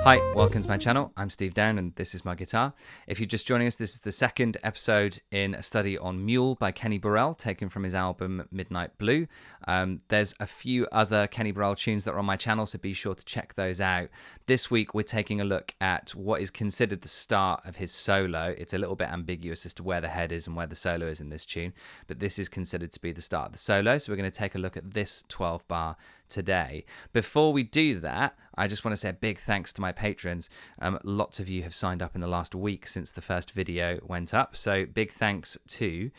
Hi, welcome to my channel. I'm Steve Down and this is my guitar. If you're just joining us, this is the second episode in a study on Mule by Kenny Burrell, taken from his album Midnight Blue. There's a few other Kenny Burrell tunes that are on my channel, so be sure to check those out. This week we're taking a look at what is considered the start of his solo. It's a little bit ambiguous as to where the head is and where the solo is in this tune, but this is considered to be the start of the solo, so we're going to take a look at this 12 bar today. Before we do that, I just want to say a big thanks to my patrons. Lots of you have signed up in the last week since the first video went up, so big thanks to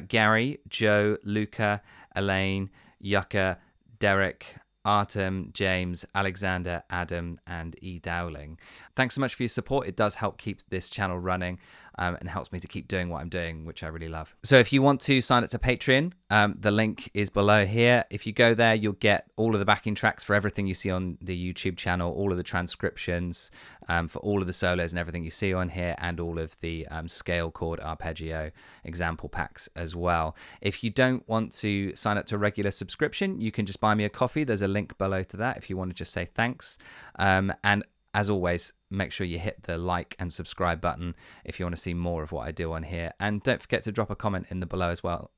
Gary, Joe, Luca, Elaine, Yucca, Derek, Artem, James, Alexander, Adam, and E. Dowling. Thanks so much for your support. It does help keep this channel running and helps me to keep doing what I'm doing, which I really love. So if you want to sign up to Patreon, the link is below here. If you go there, you'll get all of the backing tracks for everything you see on the YouTube channel, all of the transcriptions for all of the solos and everything you see on here, and all of the scale chord arpeggio example packs as well. If you don't want to sign up to a regular subscription, you can just buy me a coffee. There's a link below to that if you want to just say thanks. And as always, make sure you hit the like and subscribe button if you want to see more of what I do on here. And don't forget to drop a comment in the below as well.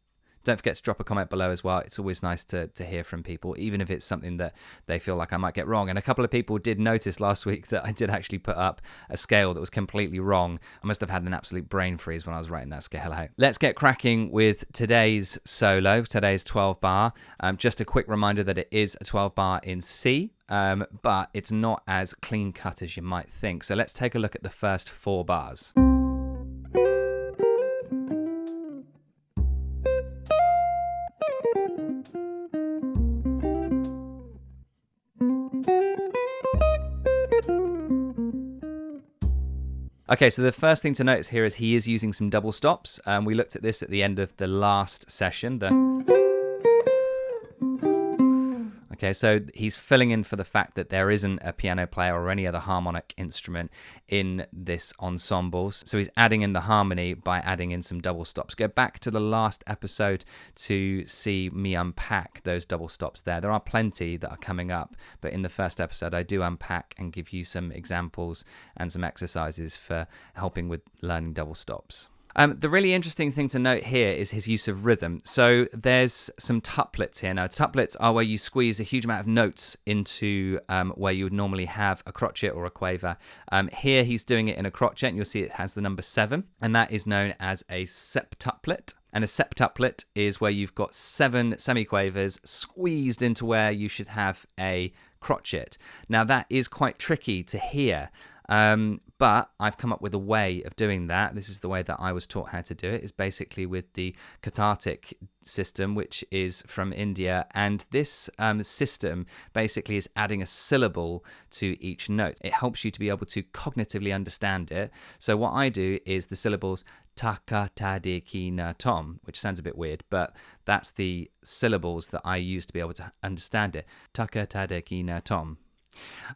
Don't forget to drop a comment below as well. It's always nice to hear from people, even if it's something that they feel like I might get wrong. And a couple of people did notice last week that I did actually put up a scale that was completely wrong. I must have had an absolute brain freeze when I was writing that scale out. Let's get cracking with today's solo, today's 12 bar. Just a quick reminder that it is a 12 bar in C, but it's not as clean cut as you might think. So let's take a look at the first 4 bars. Okay, so the first thing to notice here is he is using some double stops. We looked at this at the end of the last session. Okay, so he's filling in for the fact that there isn't a piano player or any other harmonic instrument in this ensemble. So he's adding in the harmony by adding in some double stops. Go back to the last episode to see me unpack those double stops there. There are plenty that are coming up, but in the first episode I do unpack and give you some examples and some exercises for helping with learning double stops. The really interesting thing to note here is his use of rhythm. So there's some tuplets here. Now, tuplets are where you squeeze a huge amount of notes into where you would normally have a crotchet or a quaver. Here he's doing it in a crotchet, and you'll see it has the number 7, and that is known as a septuplet. And a septuplet is where you've got 7 semiquavers squeezed into where you should have a crotchet. Now, that is quite tricky to hear. But I've come up with a way of doing that. This is the way that I was taught how to do it, is basically with the Carthartic system, which is from India. And this system basically is adding a syllable to each note. It helps you to be able to cognitively understand it. So what I do is the syllables taka tade ki na tom, which sounds a bit weird, but that's the syllables that I use to be able to understand it. Taka tade ki na tom.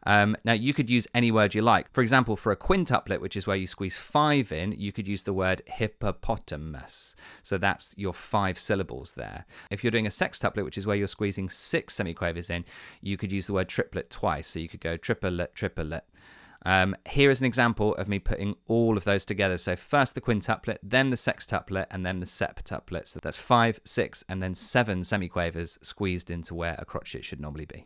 Now, you could use any word you like. For example, for a quintuplet, which is where you squeeze 5 in, you could use the word hippopotamus. So that's your 5 syllables there. If you're doing a sextuplet, which is where you're squeezing 6 semiquavers in, you could use the word triplet twice. So you could go triplet, triplet. Here is an example of me putting all of those together. So first the quintuplet, then the sextuplet, and then the septuplet. So that's 5, 6, and then 7 semiquavers squeezed into where a crotchet should normally be.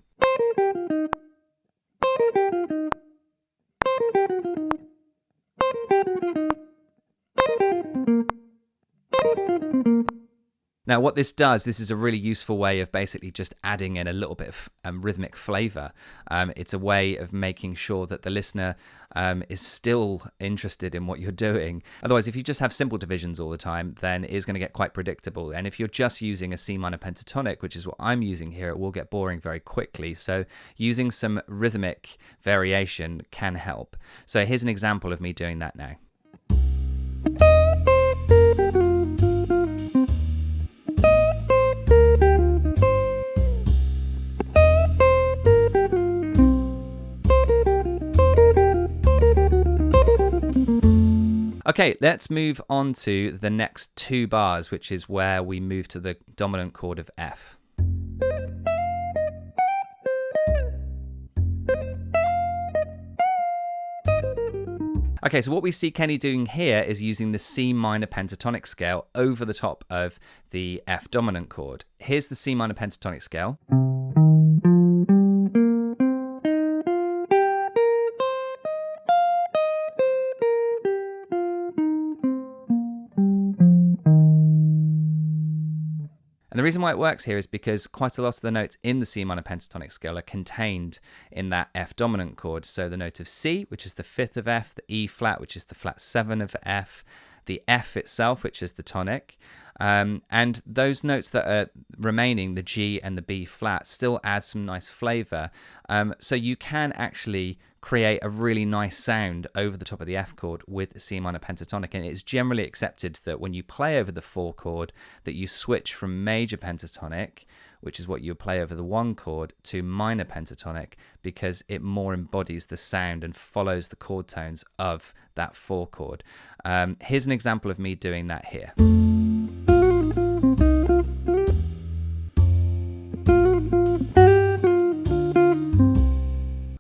Now, what this does, this is a really useful way of basically just adding in a little bit of rhythmic flavor. It's a way of making sure that the listener is still interested in what you're doing. Otherwise, if you just have simple divisions all the time, then it is going to get quite predictable. And if you're just using a C minor pentatonic, which is what I'm using here, it will get boring very quickly. So using some rhythmic variation can help. So here's an example of me doing that now. Okay, let's move on to the next 2 bars, which is where we move to the dominant chord of F. Okay, so what we see Kenny doing here is using the C minor pentatonic scale over the top of the F dominant chord. Here's the C minor pentatonic scale. And the reason why it works here is because quite a lot of the notes in the C minor pentatonic scale are contained in that F dominant chord. So the note of C, which is the fifth of F, the E flat, which is the flat 7 of F, the F itself, which is the tonic, and those notes that are remaining, the G and the B flat, still add some nice flavor. So you can actually create a really nice sound over the top of the F chord with C minor pentatonic, and it's generally accepted that when you play over the 4 chord that you switch from major pentatonic, which is what you play over the 1 chord, to minor pentatonic, because it more embodies the sound and follows the chord tones of that 4 chord. Here's an example of me doing that here.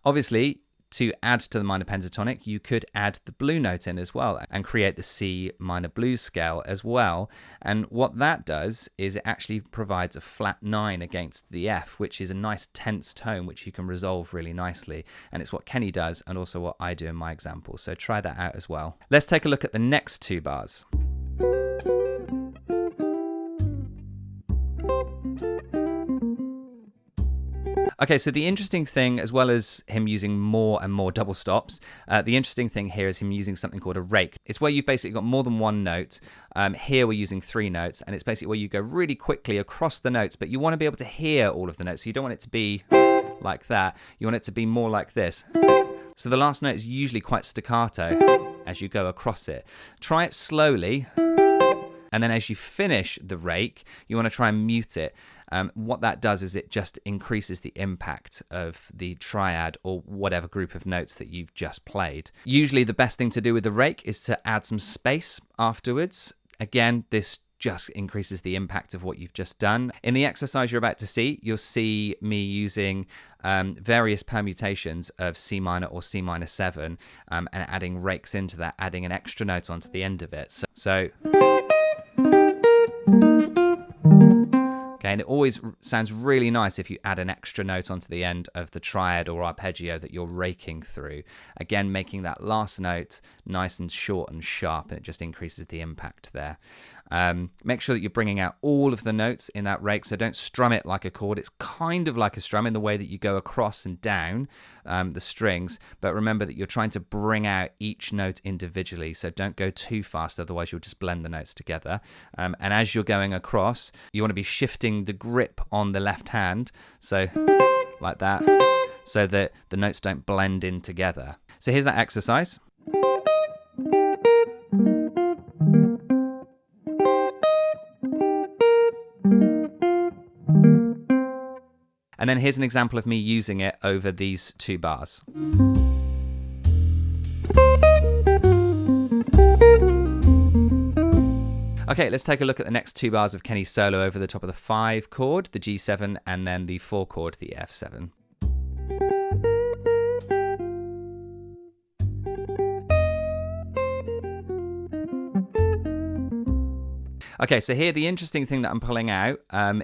Obviously, to add to the minor pentatonic, you could add the blue note in as well and create the C minor blues scale as well. And what that does is it actually provides a flat 9 against the F, which is a nice tense tone which you can resolve really nicely. And it's what Kenny does and also what I do in my example. So try that out as well. Let's take a look at the next 2 bars. Okay, so the interesting thing, as well as him using more and more double stops, the interesting thing here is him using something called a rake. It's where you've basically got more than one note. Here we're using 3 notes, and it's basically where you go really quickly across the notes, but you want to be able to hear all of the notes. So you don't want it to be like that. You want it to be more like this. So the last note is usually quite staccato as you go across it. Try it slowly, and then as you finish the rake, you want to try and mute it. What that does is it just increases the impact of the triad or whatever group of notes that you've just played. Usually the best thing to do with the rake is to add some space afterwards. Again, this just increases the impact of what you've just done. In the exercise you're about to see, you'll see me using various permutations of C minor or C minor 7 and adding rakes into that, adding an extra note onto the end of it. So and it always sounds really nice if you add an extra note onto the end of the triad or arpeggio that you're raking through. Again, making that last note nice and short and sharp, and it just increases the impact there. Make sure that you're bringing out all of the notes in that rake, so don't strum it like a chord. It's kind of like a strum in the way that you go across and down the strings, but remember that you're trying to bring out each note individually, so don't go too fast, otherwise you'll just blend the notes together. And as you're going across, you want to be shifting the grip on the left hand, so like that, so that the notes don't blend in together. So here's that exercise. And then here's an example of me using it over these 2 bars. Okay, let's take a look at the next 2 bars of Kenny's solo over the top of the 5 chord, the G7, and then the 4 chord, the F7. Okay, so here the interesting thing that I'm pulling out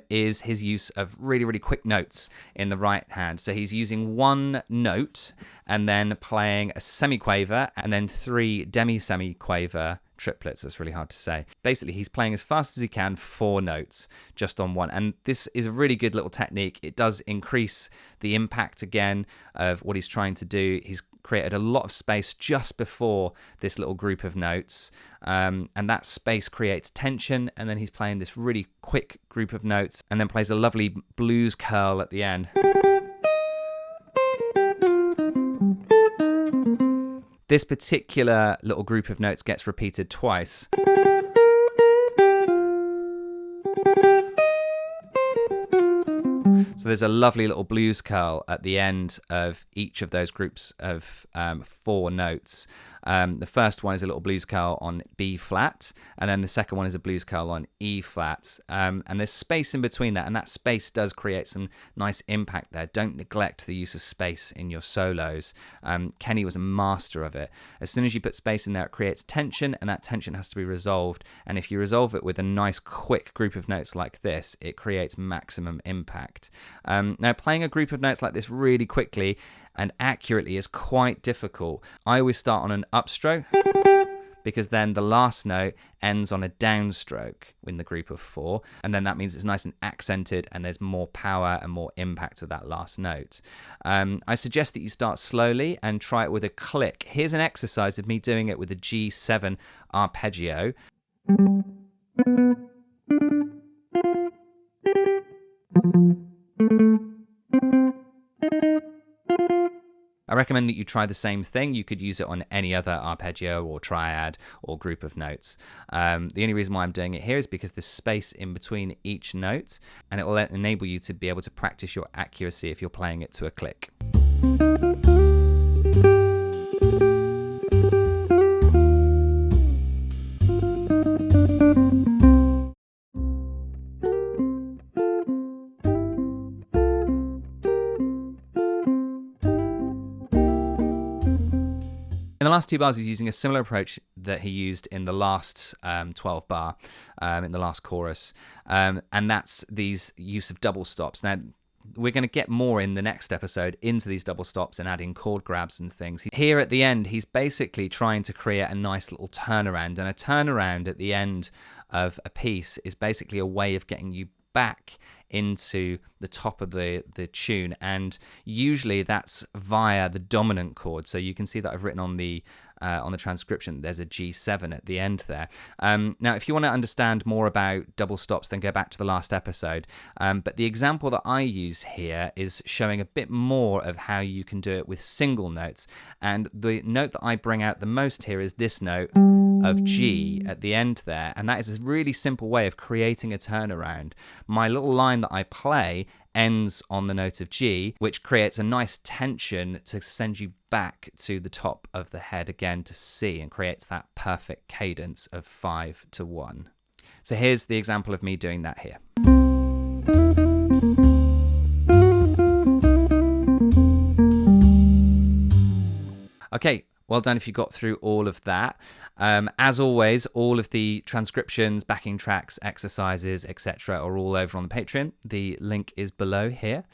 is his use of really, really quick notes in the right hand. So he's using 1 note and then playing a semiquaver and then 3 demi-semiquaver triplets. That's really hard to say. Basically, he's playing as fast as he can 4 notes just on 1. And this is a really good little technique. It does increase the impact again of what he's trying to do. He's created a lot of space just before this little group of notes, and that space creates tension, and then he's playing this really quick group of notes and then plays a lovely blues curl at the end. This particular little group of notes gets repeated twice. So there's a lovely little blues curl at the end of each of those groups of 4 notes. The first one is a little blues curl on B flat, and then the second one is a blues curl on E flat. And there's space in between that, and that space does create some nice impact there. Don't neglect the use of space in your solos. Kenny was a master of it. As soon as you put space in there, it creates tension, and that tension has to be resolved. And if you resolve it with a nice quick group of notes like this, it creates maximum impact. Now, playing a group of notes like this really quickly and accurately is quite difficult. I always start on an upstroke, because then the last note ends on a downstroke in the group of 4, and then that means it's nice and accented and there's more power and more impact with that last note. I suggest that you start slowly and try it with a click. Here's an exercise of me doing it with a G7 arpeggio. I recommend that you try the same thing. You could use it on any other arpeggio or triad or group of notes. The only reason why I'm doing it here is because there's space in between each note, and it will enable you to be able to practice your accuracy if you're playing it to a click. In the last 2 bars, he's using a similar approach that he used in the last 12 bar, in the last chorus, and that's these use of double stops. Now, we're going to get more in the next episode into these double stops and adding chord grabs and things. Here at the end, he's basically trying to create a nice little turnaround, and a turnaround at the end of a piece is basically a way of getting you back into the top of the tune, and usually that's via the dominant chord. So you can see that I've written on the transcription there's a G7 at the end there. Now, if you want to understand more about double stops, then go back to the last episode. But the example that I use here is showing a bit more of how you can do it with single notes. And the note that I bring out the most here is this note of G at the end there, and that is a really simple way of creating a turnaround. My little line that I play ends on the note of G, which creates a nice tension to send you back to the top of the head again to C, and creates that perfect cadence of 5-1. So here's the example of me doing that here. Okay, well done if you got through all of that. As always, all of the transcriptions, backing tracks, exercises, etc. are all over on the Patreon. The link is below here.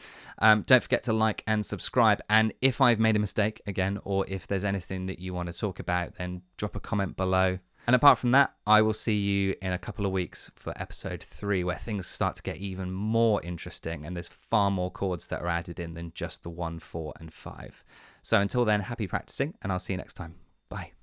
Don't forget to like and subscribe. And if I've made a mistake again, or if there's anything that you want to talk about, then drop a comment below. And apart from that, I will see you in a couple of weeks for episode 3, where things start to get even more interesting and there's far more chords that are added in than just the 1, 4, and 5. So until then, happy practicing, and I'll see you next time. Bye.